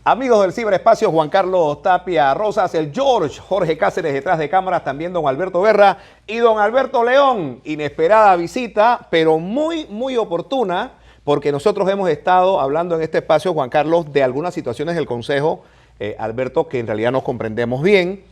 Amigos del ciberespacio, Juan Carlos Tapia Rosas, el Jorge Cáceres detrás de cámaras, también don Alberto Guerra y don Alberto León. Inesperada visita, pero muy oportuna, porque nosotros hemos estado hablando en este espacio, Juan Carlos, de algunas situaciones del Consejo, Alberto, que en realidad nos comprendemos bien.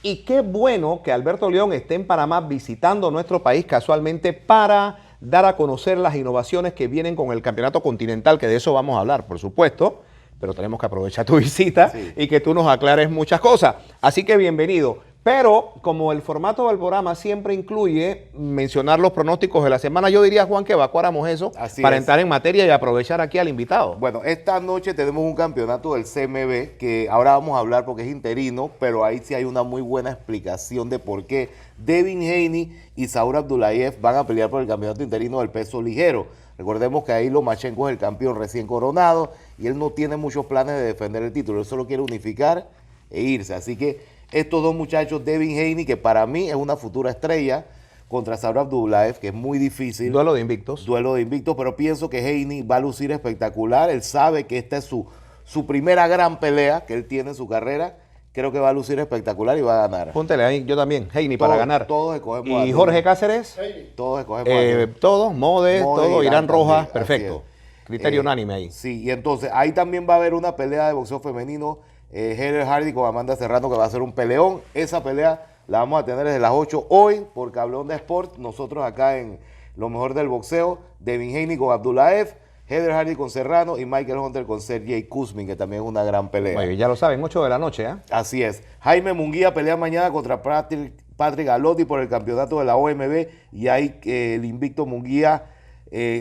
Y qué bueno que Alberto León esté en Panamá visitando nuestro país casualmente para dar a conocer las innovaciones que vienen con el Campeonato Continental, que de eso vamos a hablar, por supuesto. Pero tenemos que aprovechar tu visita y que tú nos aclares muchas cosas. Así que bienvenido. Pero como el formato del programa siempre incluye mencionar los pronósticos de la semana, yo diría, Juan, que evacuáramos eso para entrar en materia y aprovechar aquí al invitado. Bueno, esta noche tenemos un campeonato del CMB que ahora vamos a hablar porque es interino, pero ahí sí hay una muy buena explicación de por qué Devin Haney y Saúl Abdullayev van a pelear por el campeonato interino del peso ligero. Recordemos que ahí Lomachenko es el campeón recién coronado y él no tiene muchos planes de defender el título, él solo quiere unificar e irse. Así que estos dos muchachos, Devin Haney, que para mí es una futura estrella, contra Saúl Abdullayev, que es muy difícil. Duelo de invictos. Duelo de invictos, pero pienso que Haney va a lucir espectacular. Él sabe que esta es su primera gran pelea que él tiene en su carrera. Creo que va a lucir espectacular y va a ganar. Póntele ahí, yo también, Haney para ganar. Todos escogemos ¿Y Jorge Cáceres? Todos escogemos todos, Modes, todo, Irán Rojas, también, perfecto. Criterio unánime ahí. Sí, y entonces ahí también va a haber una pelea de boxeo femenino, Heather Hardy con Amanda Serrano, que va a ser un peleón. Esa pelea la vamos a tener desde las 8 hoy por Cablón de Sport. Nosotros acá en Lo Mejor del Boxeo, Devin Haney con Abdullayev, Heather Hardy con Serrano y Michael Hunter con Sergey Kuzmin, que también es una gran pelea. Bueno, ya lo saben, 8 de la noche, ¿eh? Así es. Jaime Munguía pelea mañana contra Patrick Galotti por el campeonato de la OMB y ahí el invicto Munguía,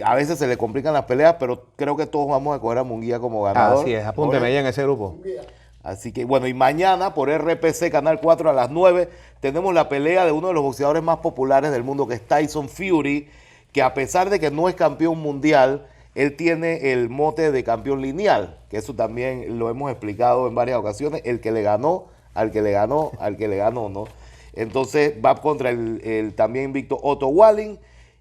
a veces se le complican las peleas, pero creo que todos vamos a coger a Munguía como ganador. Así es, apúnteme ahí en ese grupo. Así que bueno, y mañana por RPC Canal 4 a las 9 tenemos la pelea de uno de los boxeadores más populares del mundo, que es Tyson Fury, que a pesar de que no es campeón mundial, él tiene el mote de campeón lineal, que eso también lo hemos explicado en varias ocasiones, el que le ganó, al que le ganó, al que le ganó, ¿no? Entonces va contra el también invicto Otto Walling,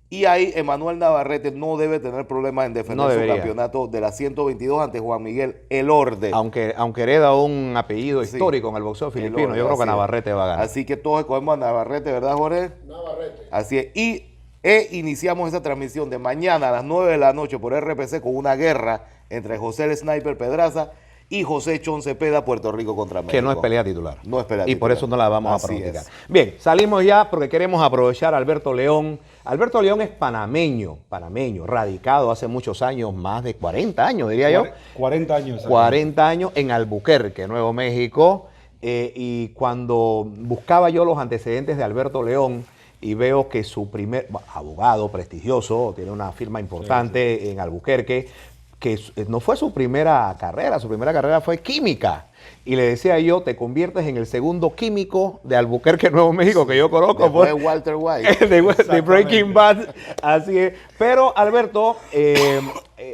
y ahí Emanuel Navarrete no debe tener problemas en defender su campeonato de la 122 ante Juan Miguel Elorde. Aunque hereda un apellido histórico en el boxeo filipino, Elorde, yo creo que Navarrete va a ganar. Así que todos escogemos a Navarrete, ¿verdad, Jorge? Navarrete. Así es. Y iniciamos esa transmisión de mañana a las 9 de la noche por RPC con una guerra entre José el Sniper Pedraza y José Chon Cepeda, Puerto Rico contra México. Que no es pelea titular. No es pelea y titular. por eso no la vamos a pronosticar. Bien, salimos ya porque queremos aprovechar a Alberto León. Alberto León es panameño, radicado hace muchos años, más de 40 años, diría yo. 40 años. 40 años en Albuquerque, Nuevo México. Y cuando buscaba yo los antecedentes de Alberto León, y veo que su primer abogado prestigioso, tiene una firma importante en Albuquerque, que no fue su primera carrera fue química. Y le decía yo, te conviertes en el segundo químico de Albuquerque, Nuevo México, que yo conozco. Después de Walter White. de Breaking Bad. Así es. Pero Alberto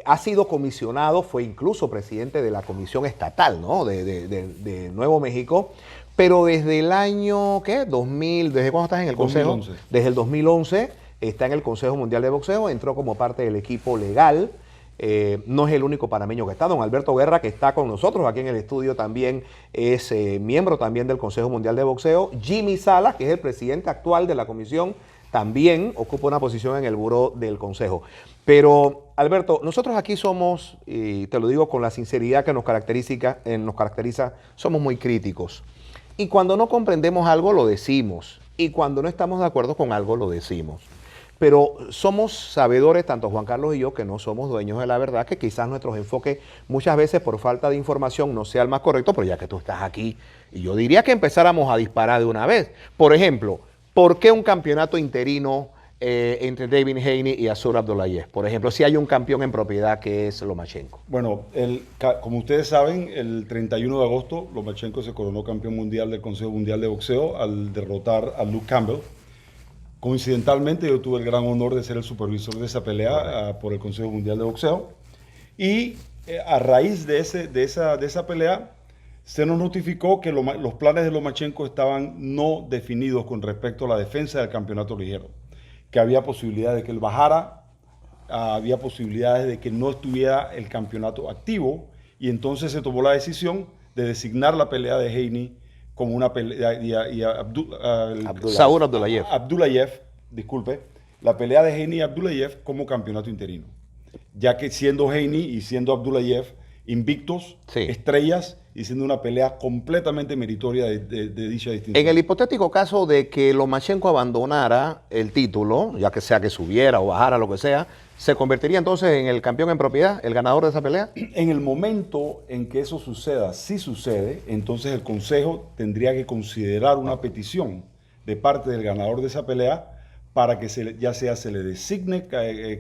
ha sido comisionado, fue incluso presidente de la Comisión Estatal, ¿no? de Nuevo México. Pero desde el año, ¿qué? 2000, ¿desde cuándo estás en el Consejo? 2011. Desde el 2011 está en el Consejo Mundial de Boxeo, entró como parte del equipo legal. No es el único panameño que está. Don Alberto Guerra, que está con nosotros aquí en el estudio, también es miembro también del Consejo Mundial de Boxeo. Jimmy Salas, que es el presidente actual de la comisión, también ocupa una posición en el buró del Consejo. Pero, Alberto, nosotros aquí somos, y te lo digo con la sinceridad que nos caracteriza, somos muy críticos. Y cuando no comprendemos algo, lo decimos. Y cuando no estamos de acuerdo con algo, lo decimos. Pero somos sabedores, tanto Juan Carlos y yo, que no somos dueños de la verdad, que quizás nuestros enfoques muchas veces por falta de información no sea el más correcto, pero ya que tú estás aquí, y yo diría que empezáramos a disparar de una vez. Por ejemplo, ¿por qué un campeonato interino entre Devin Haney y Saúl Abdullayev? Por ejemplo, si hay un campeón en propiedad que es Lomachenko. Bueno, como ustedes saben, el 31 de agosto Lomachenko se coronó campeón mundial del Consejo Mundial de Boxeo al derrotar a Luke Campbell. Coincidentalmente, yo tuve el gran honor de ser el supervisor de esa pelea por el Consejo Mundial de Boxeo. Y a raíz de esa pelea, se nos notificó que los planes de Lomachenko estaban no definidos con respecto a la defensa del campeonato ligero. Que había posibilidades de que él bajara, había posibilidades de que no estuviera el campeonato activo, y entonces se tomó la decisión de designar la pelea de Haney como una pelea, y a Saúl Abdullayev. Abdullayev, disculpe, la pelea de Haney y Abdullayev como campeonato interino, ya que siendo Haney y siendo Abdullayev invictos, Sí. estrellas, y siendo una pelea completamente meritoria de dicha distinción. En el hipotético caso de que Lomachenko abandonara el título, ya que sea que subiera o bajara, lo que sea, ¿se convertiría entonces en el campeón en propiedad, el ganador de esa pelea? En el momento en que eso suceda, si sucede, entonces el Consejo tendría que considerar una petición de parte del ganador de esa pelea para que ya sea se le designe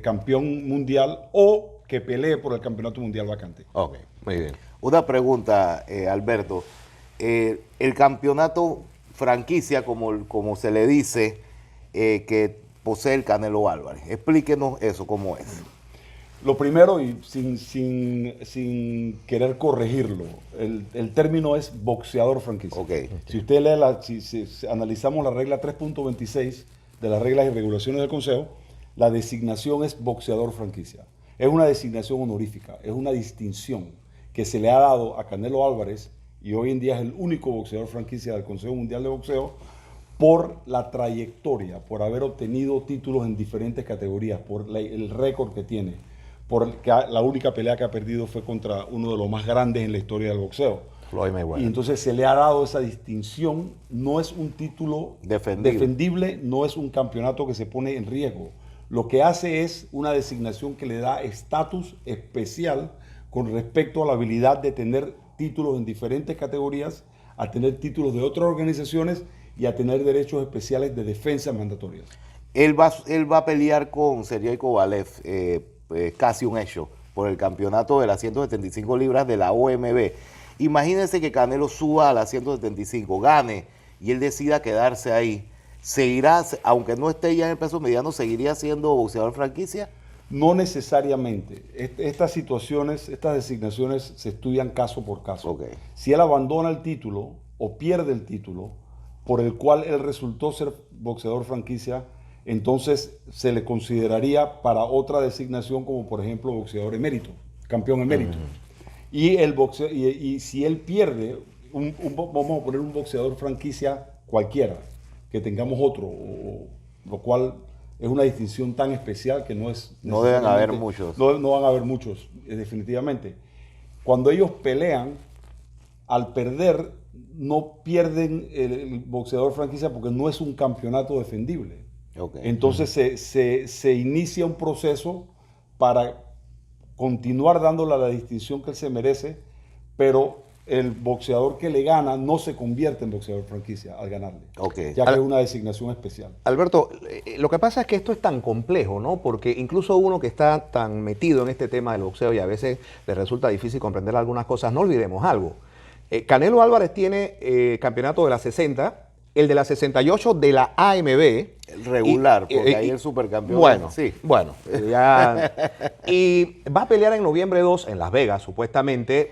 campeón mundial o que pelee por el campeonato mundial vacante. Ok, muy bien. Una pregunta, Alberto. El campeonato franquicia, como se le dice, que posee el Canelo Álvarez. Explíquenos eso, cómo es. Lo primero, y sin querer corregirlo, el término es boxeador franquicia. Ok. Si usted lee, si analizamos la regla 3.26 de las reglas y regulaciones del Consejo, la designación es boxeador franquicia. Es una designación honorífica, es una distinción que se le ha dado a Canelo Álvarez, y hoy en día es el único boxeador franquicia del Consejo Mundial de Boxeo, por la trayectoria, por haber obtenido títulos en diferentes categorías, por el récord que tiene, porque la única pelea que ha perdido fue contra uno de los más grandes en la historia del boxeo. Floyd Mayweather. Y entonces se le ha dado esa distinción. No es un título defendible, no es un campeonato que se pone en riesgo. Lo que hace es una designación que le da estatus especial con respecto a la habilidad de tener títulos en diferentes categorías, a tener títulos de otras organizaciones y a tener derechos especiales de defensa mandatorias. Él va a pelear con Sergey Kovalev, casi un hecho, por el campeonato de las 175 libras de la OMB. Imagínense que Canelo suba a las 175, gane, y él decida quedarse ahí. ¿Seguirá, aunque no esté ya en el peso mediano, seguiría siendo boxeador franquicia? No necesariamente. Estas situaciones, estas designaciones se estudian caso por caso. Okay. Si él abandona el título o pierde el título por el cual él resultó ser boxeador franquicia, entonces se le consideraría para otra designación, como por ejemplo boxeador emérito, campeón emérito. Y si él pierde, vamos a poner un boxeador franquicia cualquiera, que tengamos otro, lo cual es una distinción tan especial que no es... No deben haber muchos. No van a haber muchos, definitivamente. Cuando ellos pelean, al perder, no pierden el boxeador franquicia porque no es un campeonato defendible. Okay. Entonces se inicia un proceso para continuar dándole la distinción que él se merece, pero el boxeador que le gana no se convierte en boxeador franquicia al ganarle, Okay. ya que es una designación especial. Alberto, lo que pasa es que esto es tan complejo, ¿no? Porque incluso uno que está tan metido en este tema del boxeo y a veces le resulta difícil comprender algunas cosas, no olvidemos algo. Canelo Álvarez tiene campeonato de la 60, el de la 68 de la AMB. Regular, porque ahí el supercampeón. Bueno, sí. Bueno, ya. Y va a pelear en noviembre 2 en Las Vegas, supuestamente.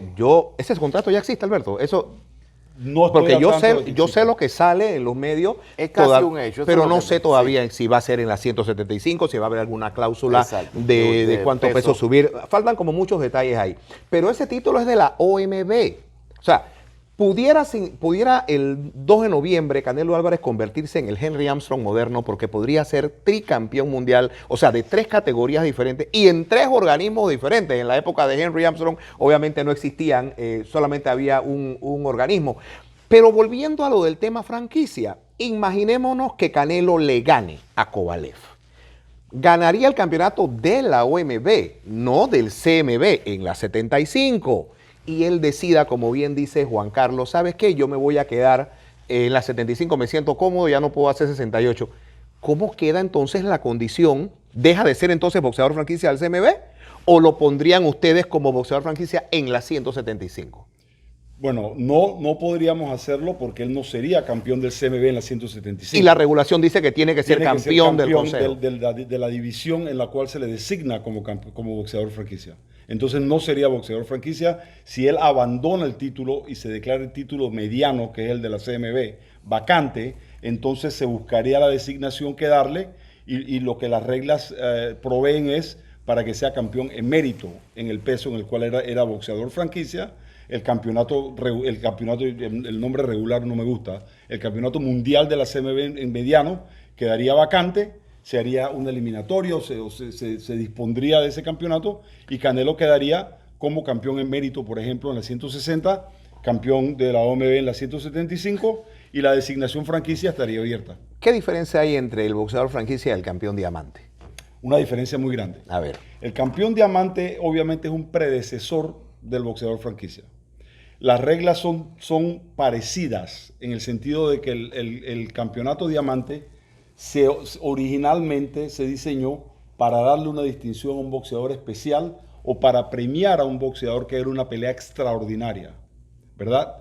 Ese contrato ya existe, Alberto. Eso. No estoy porque yo sé sé lo que sale en los medios. Es casi un hecho. Pero no sé todavía si va a ser en las 175, si va a haber alguna cláusula de cuánto peso subir. Faltan como muchos detalles ahí. Pero ese título es de la OMB. O sea, pudiera el 2 de noviembre Canelo Álvarez convertirse en el Henry Armstrong moderno, porque podría ser tricampeón mundial, o sea, de 3 categorías diferentes y en 3 organismos diferentes. En la época de Henry Armstrong obviamente no existían, solamente había un organismo. Pero volviendo a lo del tema franquicia, imaginémonos que Canelo le gane a Kovalev. Ganaría el campeonato de la OMB, no del CMB, en la 75. Y él decida, como bien dice Juan Carlos, ¿sabes qué? Yo me voy a quedar en la 75, me siento cómodo, ya no puedo hacer 68. ¿Cómo queda entonces la condición? ¿Deja de ser entonces boxeador franquicia del CMB? ¿O lo pondrían ustedes como boxeador franquicia en la 175? Bueno, no podríamos hacerlo porque él no sería campeón del CMB en la 175. Y la regulación dice que tiene que ser campeón del consejo. De la división en la cual se le designa como boxeador franquicia. Entonces no sería boxeador franquicia si él abandona el título y se declara el título mediano, que es el de la CMB, vacante. Entonces se buscaría la designación que darle, y lo que las reglas proveen es para que sea campeón emérito en el peso en el cual era boxeador franquicia. El nombre regular no me gusta, el campeonato mundial de la CMB en mediano quedaría vacante, se haría un eliminatorio, se dispondría de ese campeonato y Canelo quedaría como campeón emérito, por ejemplo, en la 160, campeón de la OMB en la 175 y la designación franquicia estaría abierta. ¿Qué diferencia hay entre el boxeador franquicia y el campeón diamante? Una diferencia muy grande. A ver. El campeón diamante obviamente es un predecesor del boxeador franquicia. Las reglas son parecidas en el sentido de que el campeonato diamante originalmente se diseñó para darle una distinción a un boxeador especial o para premiar a un boxeador que era una pelea extraordinaria, ¿verdad?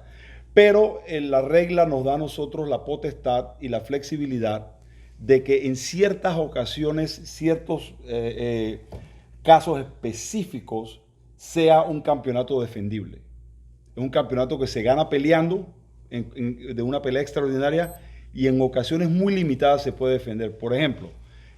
Pero la regla nos da a nosotros la potestad y la flexibilidad de que en ciertas ocasiones, ciertos casos específicos, sea un campeonato defendible. Es un campeonato que se gana peleando de una pelea extraordinaria y en ocasiones muy limitadas se puede defender. Por ejemplo,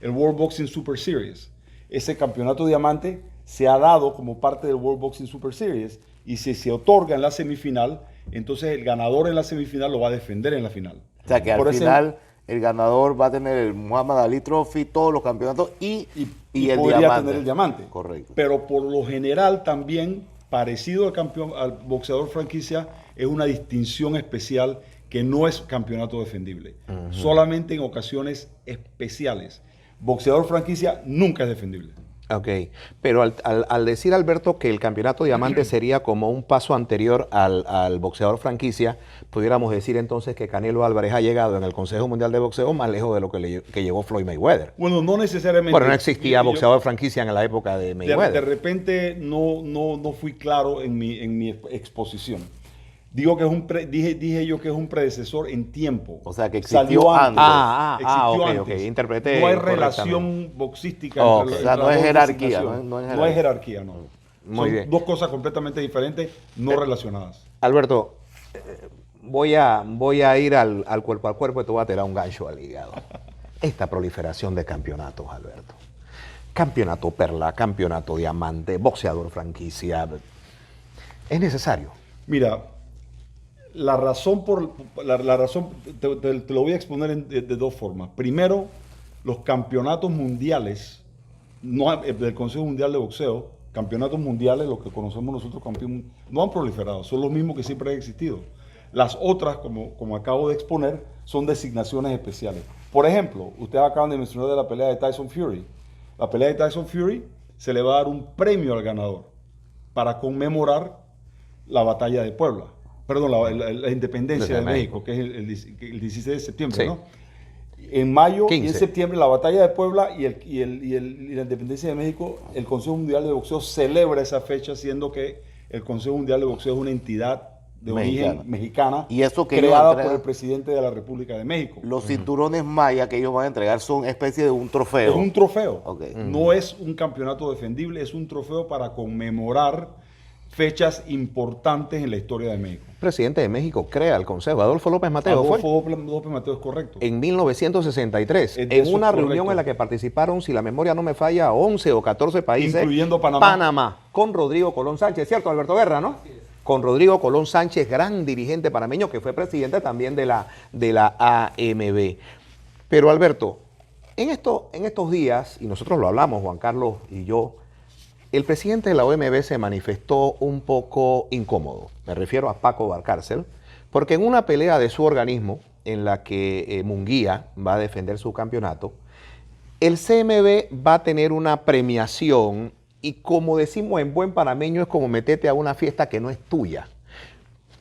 el World Boxing Super Series. Ese campeonato diamante se ha dado como parte del World Boxing Super Series y si se otorga en la semifinal, entonces el ganador en la semifinal lo va a defender en la final. O sea que al final el ganador va a tener el Muhammad Ali Trophy, todos los campeonatos y el podría diamante. tener el diamante. Correcto. Pero por lo general también, parecido al boxeador franquicia, es una distinción especial que no es campeonato defendible. Solamente en ocasiones especiales. Boxeador franquicia nunca es defendible. Ok, pero al decir, Alberto, que el campeonato diamante sería como un paso anterior al boxeador franquicia, pudiéramos decir entonces que Canelo Álvarez ha llegado en el Consejo Mundial de Boxeo más lejos de lo que llegó Floyd Mayweather. Bueno, no necesariamente. Bueno, no existía boxeador franquicia en la época de Mayweather. De repente no fui claro en mi exposición. Digo que dije yo que es un predecesor en tiempo. O sea, que existió Salió antes. Ok, antes. interpreté No hay correctamente. relación boxística Ok. entre O sea, no las es dos jerarquía, designaciones. no es No hay jerarquía, no. Muy Son bien. dos cosas completamente diferentes, no relacionadas. Alberto, voy a ir al cuerpo a cuerpo y te voy a tirar un gancho al hígado. Esta proliferación de campeonatos, Alberto. Campeonato perla, campeonato diamante, boxeador franquicia. ¿Es necesario? Mira, la razón te lo voy a exponer de dos formas. Primero, los campeonatos mundiales del Consejo Mundial de Boxeo, campeonatos mundiales, los que conocemos nosotros campeón, no han proliferado, son los mismos que siempre han existido. Las otras, como acabo de exponer, son designaciones especiales. Por ejemplo, ustedes acaban de mencionar de la pelea de Tyson Fury. La pelea de Tyson Fury se le va a dar un premio al ganador para conmemorar la batalla de Puebla. Perdón, la independencia de México, que es el 16 de septiembre, Sí. ¿no? En mayo 15. y en septiembre, la batalla de Puebla y la independencia de México, el Consejo Mundial de Boxeo celebra esa fecha, siendo que el Consejo Mundial de Boxeo es una entidad de origen mexicana, Y eso que ellos creada entregan- por el presidente de la República de México. Los cinturones maya que ellos van a entregar son especie de un trofeo. Es un trofeo. Ok. No es un campeonato defendible, es un trofeo para conmemorar fechas importantes en la historia de México. Presidente de México crea el Consejo. Adolfo López Mateo fue. Adolfo López Mateo es correcto. En 1963, Eso en es una correcto. reunión en la que participaron, si la memoria no me falla, 11 o 14 países. Incluyendo Panamá. Panamá, con Rodrigo Colón Sánchez, ¿cierto, Alberto Guerra, no? Con Rodrigo Colón Sánchez, gran dirigente panameño, que fue presidente también de la AMB. Pero, Alberto, en estos días, y nosotros lo hablamos, Juan Carlos y yo, el presidente de la OMB se manifestó un poco incómodo. Me refiero a Paco Valcárcel, porque en una pelea de su organismo, en la que Munguía va a defender su campeonato, el CMB va a tener una premiación y, como decimos en buen panameño, es como meterte a una fiesta que no es tuya.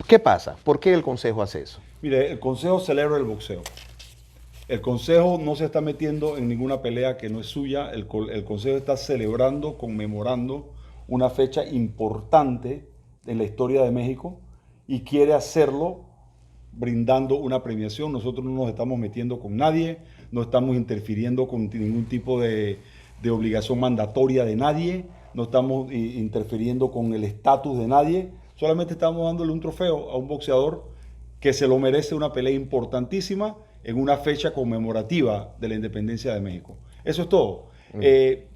¿Qué pasa? ¿Por qué el Consejo hace eso? Mire, el Consejo celebra el boxeo. El Consejo no se está metiendo en ninguna pelea que no es suya. El Consejo está celebrando, conmemorando una fecha importante en la historia de México y quiere hacerlo brindando una premiación. Nosotros no nos estamos metiendo con nadie, no estamos interfiriendo con ningún tipo de obligación mandatoria de nadie, no estamos interfiriendo con el estatus de nadie, solamente estamos dándole un trofeo a un boxeador que se lo merece, una pelea importantísima en una fecha conmemorativa de la independencia de México. Eso es todo.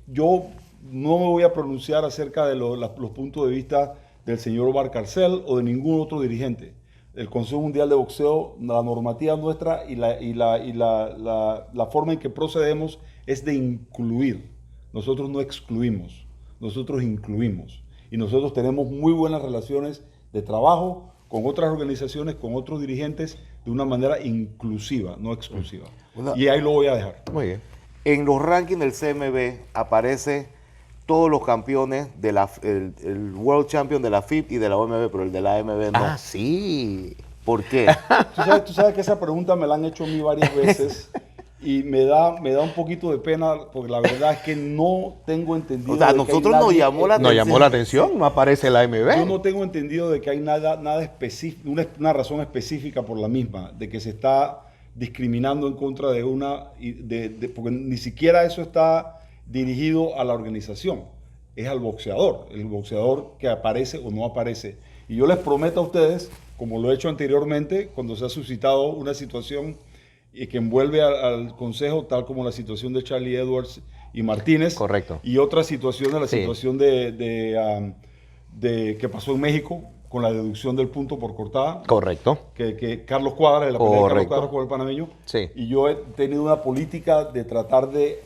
Yo no me voy a pronunciar acerca de los puntos de vista del señor Omar Carcel o de ningún otro dirigente. El Consejo Mundial de Boxeo, la normativa nuestra y la forma en que procedemos es de incluir. Nosotros no excluimos, nosotros incluimos. Y nosotros tenemos muy buenas relaciones de trabajo con otras organizaciones, con otros dirigentes, de una manera inclusiva, no exclusiva. Y ahí lo voy a dejar. Muy bien. En los rankings del CMB aparece todos los campeones de el World Champion de la FIB y de la OMB, pero el de la AMB no. Ah, sí. ¿Por qué? Tú sabes que esa pregunta me la han hecho a mí varias veces y me da un poquito de pena porque la verdad es que no tengo entendido. O sea, a nosotros nos llamó la Nos llamó la atención, no aparece la AMB. Yo no tengo entendido de que hay nada específico, una razón específica por la misma, de que se está discriminando en contra de porque ni siquiera eso está dirigido a la organización, es al boxeador, el boxeador que aparece o no aparece. Y yo les prometo a ustedes, como lo he hecho anteriormente, cuando se ha suscitado una situación que envuelve al Consejo, tal como la situación de Charlie Edwards y Martínez. Correcto. Y otras situaciones, la Sí. situación que pasó en México, con la deducción del punto por cortada. Correcto. Que Carlos Cuadra, la pelea de Carlos Correcto. Cuadra con el panameño. Sí. Y yo he tenido una política de tratar de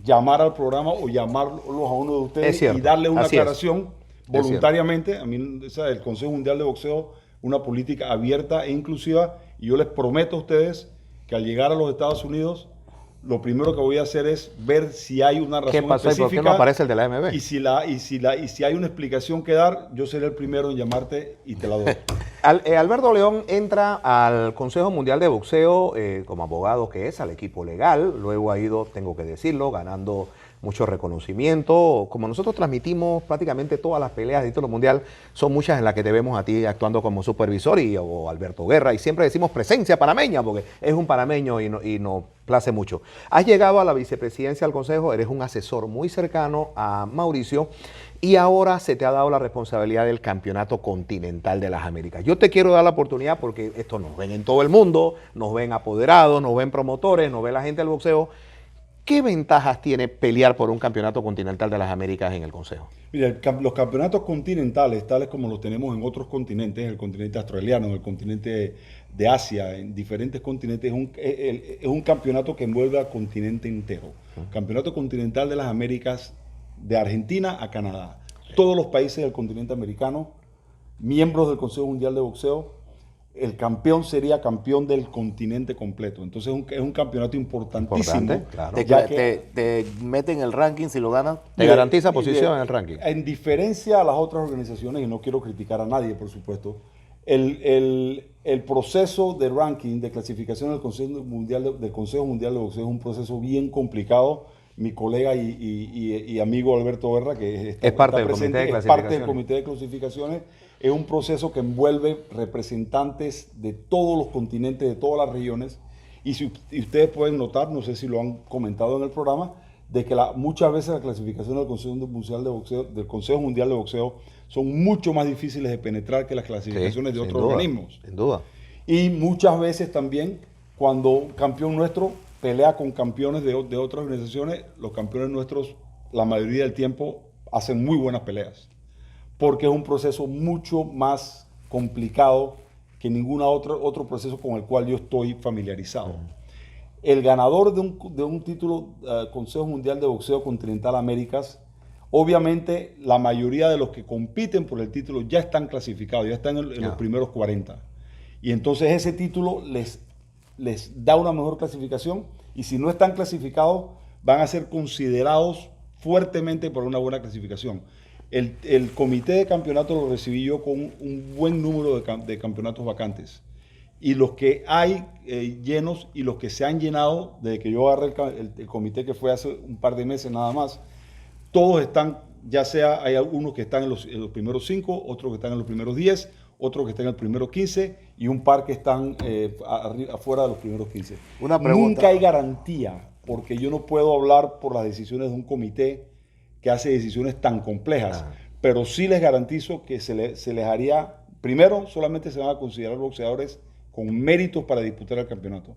llamar al programa o llamarlos a uno de ustedes Es cierto, y darle una así es. aclaración voluntariamente. A mí, el Consejo Mundial de Boxeo, una política abierta e inclusiva, y yo les prometo a ustedes que al llegar a los Estados Unidos, lo primero que voy a hacer es ver si hay una razón ¿Qué pasó y por específica. qué no aparece el de la AMB? Y si hay una explicación que dar, yo seré el primero en llamarte y te la doy. Alberto León entra al Consejo Mundial de Boxeo como abogado que es, al equipo legal. Luego ha ido, tengo que decirlo, ganando mucho reconocimiento. Como nosotros transmitimos prácticamente todas las peleas de título mundial, son muchas en las que te vemos a ti actuando como supervisor o Alberto Guerra. Y siempre decimos presencia panameña porque es un panameño y nos place mucho. Has llegado a la vicepresidencia del Consejo, eres un asesor muy cercano a Mauricio. Y ahora se te ha dado la responsabilidad del Campeonato Continental de las Américas. Yo te quiero dar la oportunidad porque esto nos ven en todo el mundo, nos ven apoderados, nos ven promotores, nos ve la gente del boxeo. ¿Qué ventajas tiene pelear por un Campeonato Continental de las Américas en el Consejo? Mira, los campeonatos continentales, tales como los tenemos en otros continentes, el continente australiano, el continente de Asia, en diferentes continentes, es un campeonato que envuelve al continente entero. Campeonato Continental de las Américas, de Argentina a Canadá. Todos los países del continente americano, miembros del Consejo Mundial de Boxeo, el campeón sería campeón del continente completo. Entonces es un campeonato importantísimo. Importante, claro. Te meten en el ranking si lo ganas. Te garantiza posición en el ranking. En diferencia a las otras organizaciones, y no quiero criticar a nadie, por supuesto, el proceso de ranking, de clasificación del Consejo Mundial de Boxeo es un proceso bien complicado. Mi colega y amigo Alberto Guerra, que es parte del presente, comité de es clasificaciones. parte del comité de clasificaciones, es un proceso que envuelve representantes de todos los continentes, de todas las regiones, y ustedes pueden notar, no sé si lo han comentado en el programa, de que muchas veces la clasificación del Consejo Mundial de Boxeo son mucho más difíciles de penetrar que las clasificaciones de otros organismos. Sin duda. Y muchas veces también, cuando un campeón nuestro pelea con campeones de otras organizaciones, los campeones nuestros, la mayoría del tiempo, hacen muy buenas peleas. Porque es un proceso mucho más complicado que ningún otro proceso con el cual yo estoy familiarizado. El ganador de un título Consejo Mundial de Boxeo Continental Américas, obviamente la mayoría de los que compiten por el título ya están clasificados, ya están en los primeros 40. Y entonces ese título les da una mejor clasificación, y si no están clasificados van a ser considerados fuertemente por una buena clasificación. El comité de campeonato lo recibí yo con un buen número de campeonatos vacantes, y los que hay llenos y los que se han llenado desde que yo agarré el comité, que fue hace un par de meses nada más, todos están, ya sea hay algunos que están en los primeros 5, otros que están en los primeros 10, otros que están en el primero 15 y un par que están afuera de los primeros 15. Una pregunta. Nunca hay garantía, porque yo no puedo hablar por las decisiones de un comité que hace decisiones tan complejas, pero sí les garantizo que se les haría, primero, solamente se van a considerar boxeadores con méritos para disputar el campeonato.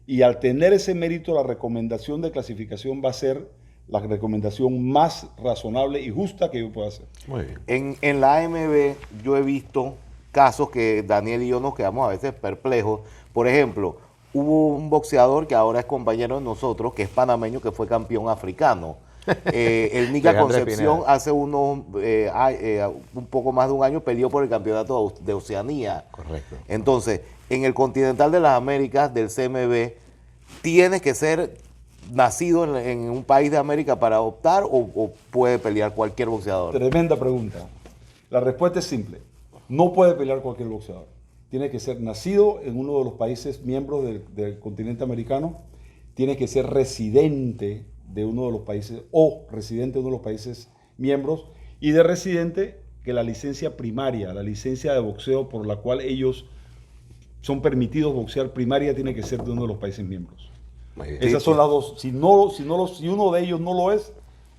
Y al tener ese mérito, la recomendación de clasificación va a ser la recomendación más razonable y justa que yo pueda hacer. Muy bien. En la AMB yo he visto casos que Daniel y yo nos quedamos a veces perplejos. Por ejemplo, hubo un boxeador que ahora es compañero de nosotros, que es panameño, que fue campeón africano. El Nica Alejandro Concepción Pineda. hace un poco más de un año peleó por el campeonato de Oceanía. Correcto. Entonces, en el Continental de las Américas del CMB, ¿tienes que ser nacido en un país de América para optar o puede pelear cualquier boxeador? Tremenda pregunta. La respuesta es simple. No puede pelear cualquier boxeador. Tiene que ser nacido en uno de los países miembros del continente americano. Tiene que ser residente de uno de los países o residente de uno de los países miembros. Y de residente que la licencia primaria, la licencia de boxeo por la cual ellos son permitidos boxear primaria, tiene que ser de uno de los países miembros. Muy bien. Esas son las dos. Si uno de ellos no lo es,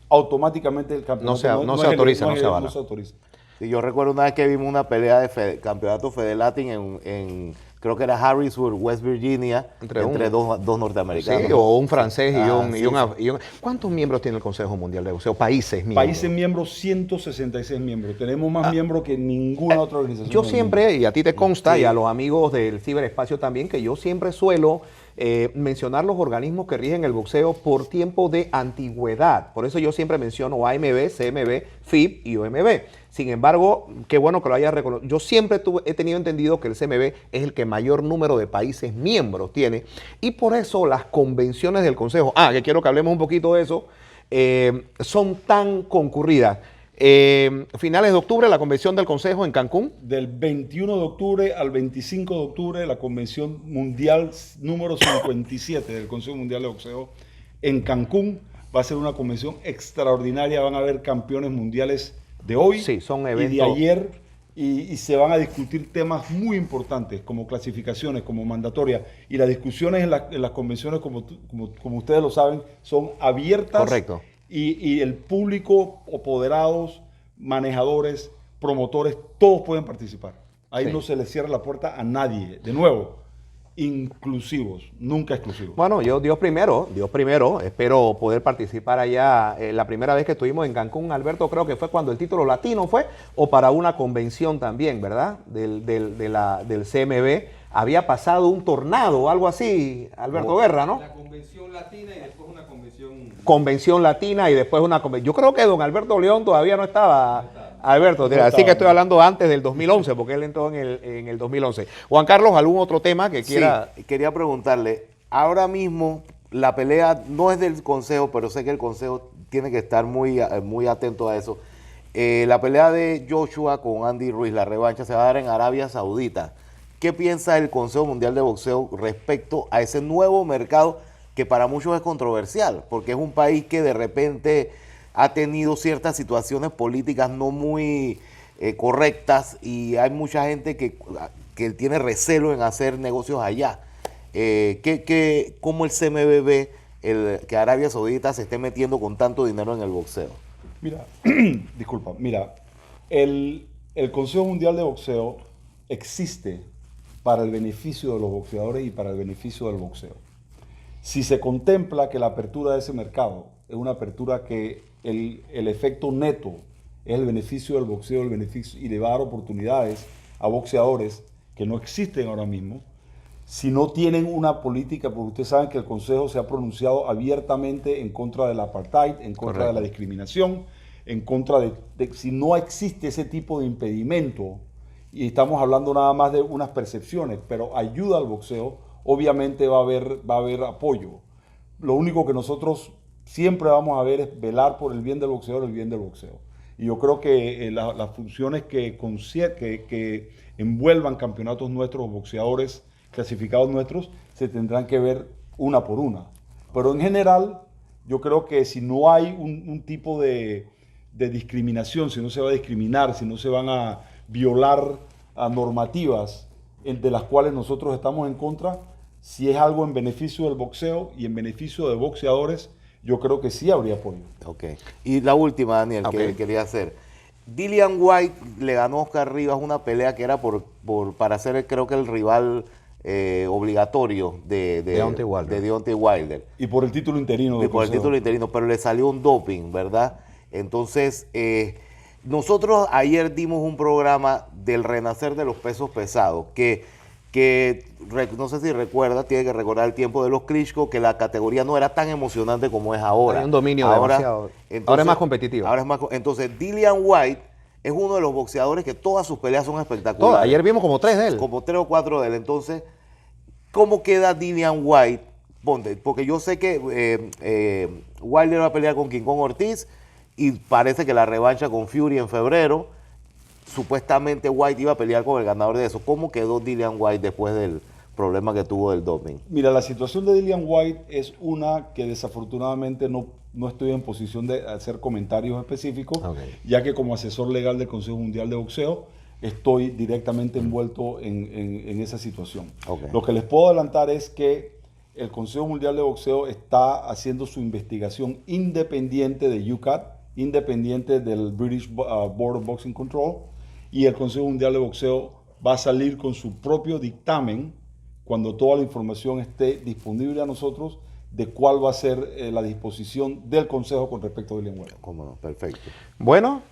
automáticamente el campeonato No se autoriza. no se autoriza. Sí, yo recuerdo una vez que vimos una pelea de campeonato Fedelatin creo que era Harrisburg, West Virginia, Entre dos norteamericanos. Sí, o un francés Sí, y un... ¿Cuántos miembros tiene el Consejo Mundial de Boxeo? Países miembros. Países miembros, 166 miembros. Tenemos más miembros que ninguna otra organización. Yo del siempre, y a ti te consta, Sí. y a los amigos del ciberespacio también, que yo siempre suelo mencionar los organismos que rigen el boxeo por tiempo de antigüedad. Por eso yo siempre menciono AMB, CMB, FIB y OMB. Sin embargo, qué bueno que lo haya reconocido. Yo siempre he tenido entendido que el CMB es el que mayor número de países miembros tiene. Y por eso las convenciones del Consejo, que quiero que hablemos un poquito de eso, son tan concurridas. Finales de octubre, la convención del Consejo en Cancún. Del 21 de octubre al 25 de octubre, la Convención Mundial número 57 del Consejo Mundial de Boxeo en Cancún. Va a ser una convención extraordinaria. Van a haber campeones mundiales de hoy Sí, son y de eventos. ayer. Y se van a discutir temas muy importantes como clasificaciones, como mandatorias. Y las discusiones en las convenciones, como ustedes lo saben, son abiertas. Correcto. Y el público, apoderados, manejadores, promotores, todos pueden participar. Ahí Sí. no se les cierra la puerta a nadie. De nuevo, inclusivos, nunca exclusivos. Bueno, Dios primero, espero poder participar allá. La primera vez que estuvimos en Cancún, Alberto, creo que fue cuando el título latino fue, o para una convención también, ¿verdad? Del CMB. Había pasado un tornado o algo así, Alberto Guerra, ¿no? La convención latina y después una convención... Convención latina y después una convención. Yo creo que don Alberto León todavía no estaba. Alberto, No así estaba, que estoy no. hablando antes del 2011, porque él entró en el 2011. Juan Carlos, ¿algún otro tema que quiera? Sí, quería preguntarle, ahora mismo la pelea no es del Consejo, pero sé que el Consejo tiene que estar muy atento a eso. La pelea de Joshua con Andy Ruiz, la revancha, se va a dar en Arabia Saudita. ¿Qué piensa el Consejo Mundial de Boxeo respecto a ese nuevo mercado que para muchos es controversial? Porque es un país que de repente ha tenido ciertas situaciones políticas no muy correctas y hay mucha gente que tiene recelo en hacer negocios allá. ¿Cómo el CMB ve que Arabia Saudita se esté metiendo con tanto dinero en el boxeo? Mira, disculpa, el Consejo Mundial de Boxeo existe para el beneficio de los boxeadores y para el beneficio del boxeo. Si se contempla que la apertura de ese mercado es una apertura que el efecto neto es el beneficio del boxeo, el beneficio y le va a dar oportunidades a boxeadores que no existen ahora mismo, si no tienen una política, porque ustedes saben que el Consejo se ha pronunciado abiertamente en contra del apartheid, en contra de la discriminación, en contra de si no existe ese tipo de impedimento, y estamos hablando nada más de unas percepciones, pero ayuda al boxeo, obviamente va a haber apoyo. Lo único que nosotros siempre vamos a ver es velar por el bien del boxeador, el bien del boxeo. Y yo creo que las funciones que envuelvan campeonatos nuestros, boxeadores clasificados nuestros, se tendrán que ver una por una. Pero en general, yo creo que si no hay un tipo de discriminación, si no se va a discriminar, si no se van a violar a normativas de las cuales nosotros estamos en contra, si es algo en beneficio del boxeo y en beneficio de boxeadores, yo creo que sí habría apoyo. Ok. Y la última, Daniel, que Ok. quería hacer. Dillian White le ganó a Oscar Rivas una pelea que era para ser, creo que el rival obligatorio de Deontay Wilder. de Deontay Wilder. Y por el título interino. Y del por el Consejo. título interino, pero le salió un doping, ¿verdad? Entonces, nosotros ayer dimos un programa del renacer de los pesos pesados, no sé si recuerda, tiene que recordar el tiempo de los Klitschko, que la categoría no era tan emocionante como es ahora. Hay un dominio demasiado. Ahora es más competitivo. Entonces, Dillian White es uno de los boxeadores que todas sus peleas son espectaculares. Todas. Ayer vimos como 3 de él. Como 3 o 4 de él. Entonces, ¿cómo queda Dillian White? Ponte, porque yo sé que Wilder va a pelear con King Kong Ortiz y parece que la revancha con Fury en febrero. Supuestamente White iba a pelear con el ganador de eso. ¿Cómo quedó Dillian White después del problema que tuvo del doping? Mira, la situación de Dillian White es una que desafortunadamente no estoy en posición de hacer comentarios específicos, ya que como asesor legal del Consejo Mundial de Boxeo estoy directamente envuelto en esa situación. Lo que les puedo adelantar es que el Consejo Mundial de Boxeo está haciendo su investigación independiente de UCAT, independiente del British Board of Boxing Control, y el Consejo Mundial de Boxeo va a salir con su propio dictamen cuando toda la información esté disponible a nosotros de cuál va a ser la disposición del Consejo con respecto a Dillian White. ¿Cómo no? Perfecto. Bueno,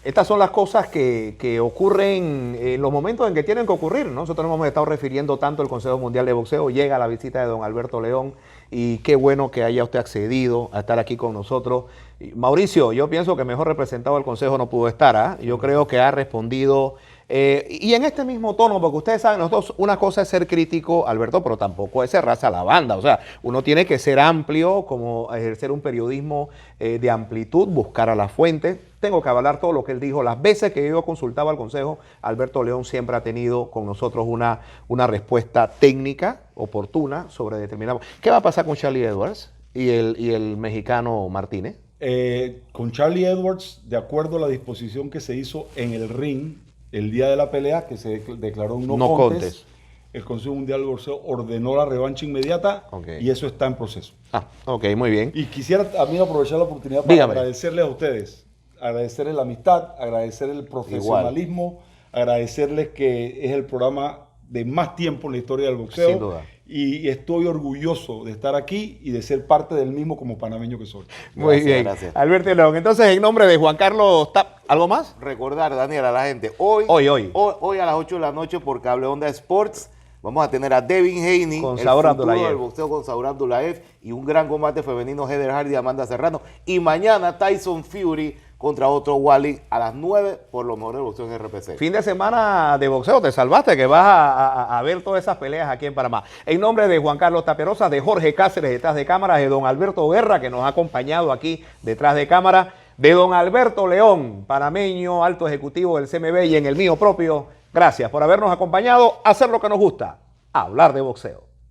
estas son las cosas que ocurren en los momentos en que tienen que ocurrir, ¿no? Nosotros nos hemos estado refiriendo tanto al Consejo Mundial de Boxeo, llega la visita de don Alberto León y qué bueno que haya usted accedido a estar aquí con nosotros. Mauricio, yo pienso que mejor representado del Consejo no pudo estar, ¿ah? Yo creo que ha respondido y en este mismo tono, porque ustedes saben, nosotros, una cosa es ser crítico, Alberto, pero tampoco es cerrarse a la banda. O sea, uno tiene que ser amplio, como ejercer un periodismo de amplitud, buscar a las fuentes. Tengo que avalar todo lo que él dijo. Las veces que yo consultaba al Consejo, Alberto León siempre ha tenido con nosotros una respuesta técnica, oportuna, sobre determinado. ¿Qué va a pasar con Charlie Edwards y el mexicano Martínez? Con Charlie Edwards, de acuerdo a la disposición que se hizo en el ring el día de la pelea, que se declaró un no contest, el Consejo Mundial de Boxeo ordenó la revancha inmediata y eso está en proceso. Ok, muy bien. Y quisiera también aprovechar la oportunidad para agradecerles a ustedes, agradecerles la amistad, agradecer el profesionalismo, agradecerles que es el programa de más tiempo en la historia del boxeo. Sin duda. Y estoy orgulloso de estar aquí y de ser parte del mismo como panameño que soy. Muy bien, gracias. Alberto León. Entonces, en nombre de Juan Carlos Tap, ¿algo más? Recordar, Daniel, a la gente, hoy a las 8 de la noche por Cable Onda Sports, vamos a tener a Devin Haney, con el Saur futuro Abdulayev. del boxeo con Saur Abdulayev, y un gran combate femenino, Heather Hardy y Amanda Serrano. Y mañana Tyson Fury contra otro Wally a las 9 por lo mejor del boxeo en RPC. Fin de semana de boxeo, te salvaste, que vas a ver todas esas peleas aquí en Panamá. En nombre de Juan Carlos Taperosa, de Jorge Cáceres detrás de cámaras, de don Alberto Guerra, que nos ha acompañado aquí detrás de cámara, de don Alberto León, panameño, alto ejecutivo del CMB, y en el mío propio, gracias por habernos acompañado a hacer lo que nos gusta, hablar de boxeo.